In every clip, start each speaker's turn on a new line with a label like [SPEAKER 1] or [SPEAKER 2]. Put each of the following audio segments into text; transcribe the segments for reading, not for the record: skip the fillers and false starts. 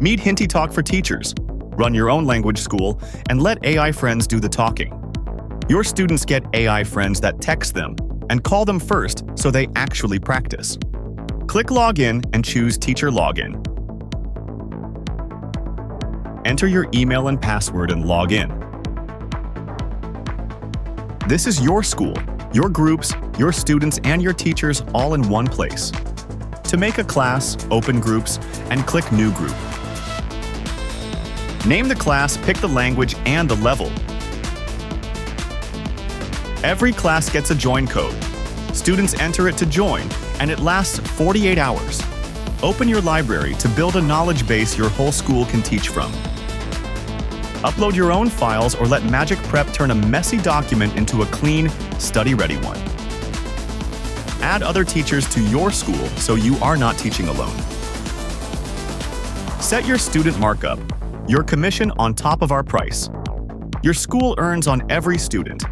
[SPEAKER 1] Meet Hinty Talk for teachers. Run your own language school and let AI friends do the talking. Your students get AI friends that text them and call them first so they actually practice. Click Login and choose Teacher Login. Enter your email and password and log in. This is your school, your groups, your students, and your teachers all in one place. To make a class, open groups, and click New Group. Name the class, pick the language, and the level. Every class gets a join code. Students enter it to join, and it lasts 48 hours. Open your library to build a knowledge base your whole school can teach from. Upload your own files or let Magic Prep turn a messy document into a clean, study-ready one. Add other teachers to your school so you are not teaching alone. Set your student markup, your commission on top of our price. Your school earns on every student.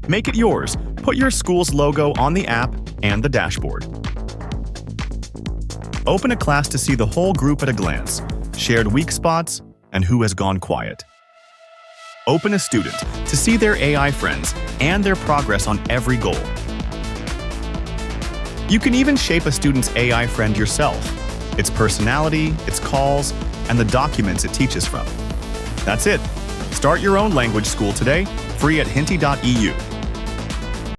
[SPEAKER 1] Make it yours. Put your school's logo on the app and the dashboard. Open a class to see the whole group at a glance, shared weak spots, and who has gone quiet. Open a student to see their AI friends and their progress on every goal. You can even shape a student's AI friend yourself, its personality, its calls, and the documents it teaches from. That's it. Start your own language school today, free at hinty.eu.